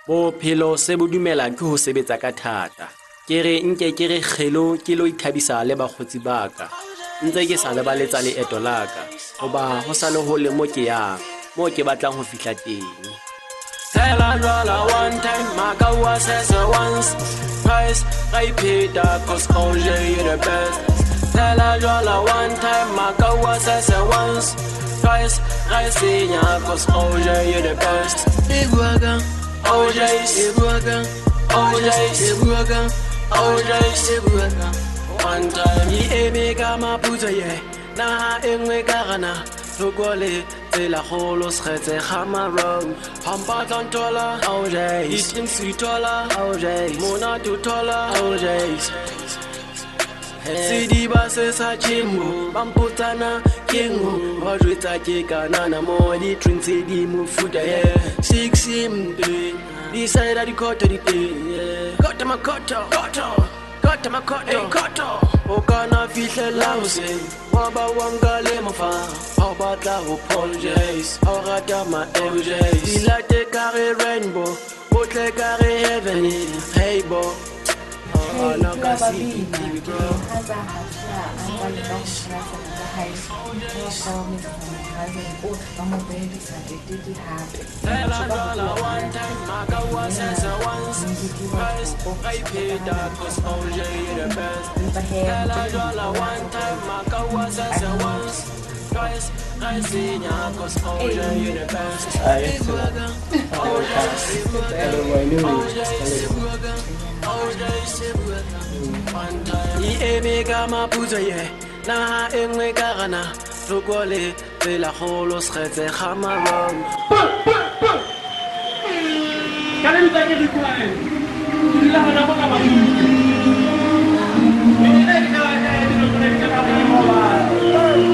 Bophelo se bo dumela ke ho sebetsa ka thata. Ke re nke ke re kgelo ke lo ithabisa le bakgotsi ba ka. Ntse ke sa lebaletsa leeto la ka, hoba ho sa le hole mo ke yang, mo ke batlang ho fihla teng. Tell a jwala one time, maka wa sese once. Price, I paid that cause OJ you the best. Tell a jwala one time, maka wa sese once. Price, I see ya cause OJ you the best. Ibuaga, OJ, Ibuaga, OJ, Ibuaga, OJ, Ibuaga. One time, he eme kama puta ye, na engwe karana. Tugole, la holo schete hamarong. Hampa tantola, OJ. Eating sweet tola, OJ. Mona tutola, OJ. Sidi base sa chimbo, bamputana kingu. Wajwita kikana na modi, trinity di mufuda ye. 6 him day, decide the quarter the day. Got my koto, koto. Got my koto, koto. Okana fihle lause, waba wangale mafa. How about la apologize? How rata my LJs? Dilate carré rainbow, botle carré heaven. Hey bo, oh no kasi bro. Tell a dollar one time, maka was as a once. Price, I paid that cause OJ the best. Tell a dollar one time, maka was as a once. Price, I see ya cause OJ the best. Eme kama puta ye, na engwe karana. Tugole, la holo schete hamarong. Kalian tak jadi kuat. Inilah nama nama. Ini kita ada di dalam kita ada mobile.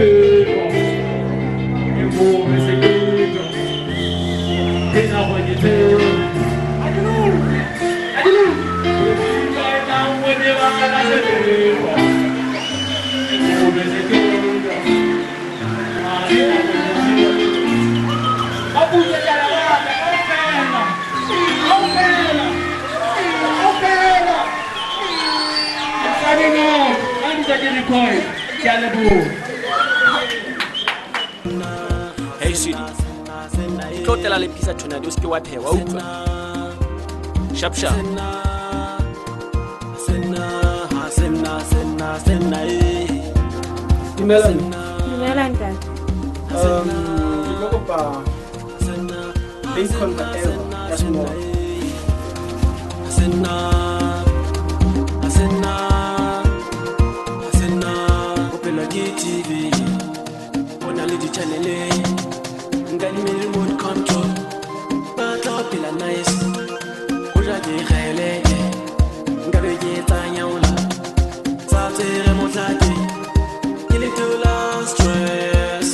selekwa Ngome selekwa Ena wanyeteo Adilu Ena wanyeteo selekwa Ngome selekwa Abuja Jalawaka Opera Sadino Anta Jerikoi Jalabu Hey Sidi, tlo tela le pizza tornado ske wa phe wa utlwa. Sharp sharp. Dumelang. Dumelang ntate. Ke tlo kopa bacon ka eo ya small. Opela ke TV. Ona le di channel. Ngani me remote control. Batla opela nice. Oja ke gele. Ngabe ke tsanya ola. Sa tsere motlaki. Ke le tola stress.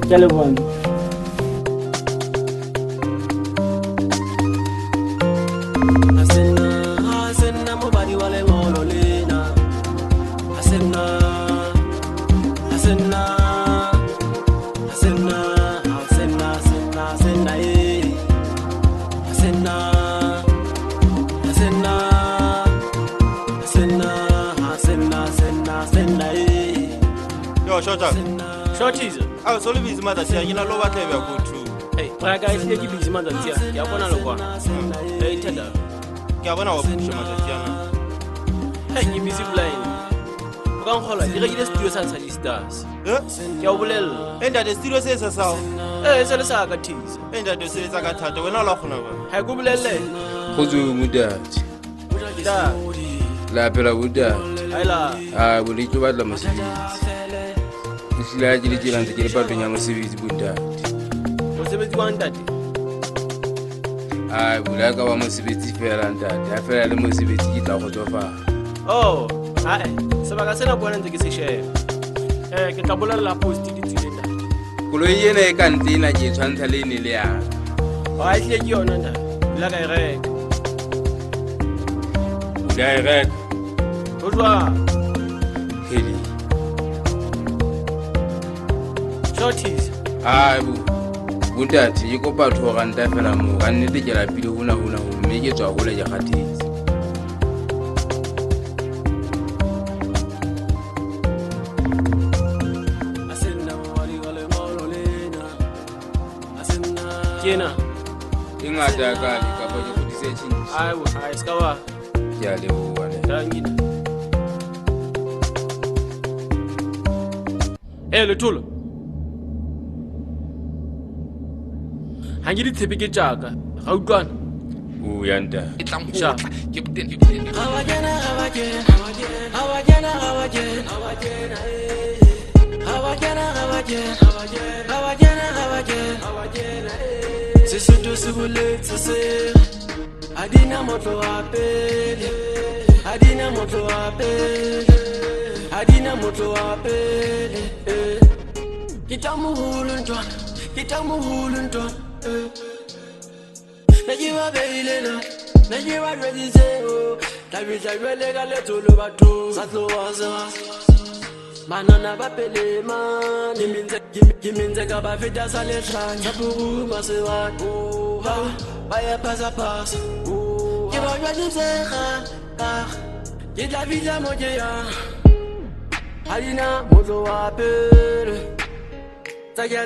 Ke a leboha. Asena mobadi wa lengolo lena. Asena eh. Asena eh. Yo, shota. Shorties. Ah, so le busy mother sia, yena lo batla ba go to. Hey, braga isile ke busy mother tia. Ya bona lo kwa. Hey, tada. Ke a bona wa pusha mother sia na. Hey, ke busy blind. O ka ngola di regile studio sa Sally Stars. Ke a o bolella. Enda the studio se sa sao. Se le sa ka tease. Enda de se tsa ka thata, wena la khona ba. Ha go bolelle. Kgotso modati Da. la phela modati Haila. a bole ke batla mosebetsi ehlile ha ke le tjena ntse ke le patlong ya mosebetsi modati O sebetsi wa ntate. a bole ka wa mosebetsi fela ntate ha fela le mosebetsi ke tla kgotsofala. Oh, hae. Sebaka sena bona ntse ke se share. Ke tla bolella post di tsile ntate. Koloi ena e ka ntle ena ke e tshwantsha le ene le yana Ha isile ke yona ntate. La ka e reka. o da e reka Ho jwa. heli Shorties. a bontate ke kopa 2 ranta fela moo ka nnete ke lapile hona mme ke tswa hole ke kgathetse. Kena. E ngata ya kale kapa ke kgodise tjhelete Ai ska wa. ke a leboha ne. Tangina. Le tolo. Ha ke di tshepe ke tjaka. Ga utlwana. o ya ntate Sha. Sesotho se boletse se Adina motlo wa pele Kita moholo ntwana Najiwa beilena Najiwa redizeo Tabisa jwele ka letolo batho Satlo wa Manana ba pele man Giminze ka ba feta sa letlhang Chapuru masewa Ba ya pasa Ke ba jwa disega Ke tla bitla moje ya Adina motlo wa pele Tsaya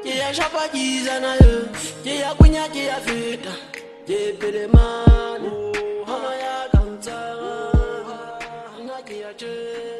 Ke ya shapa kizana yo Ke ya kunya ke ya feta Ke pele man Hama ya kanta Hana ke ya che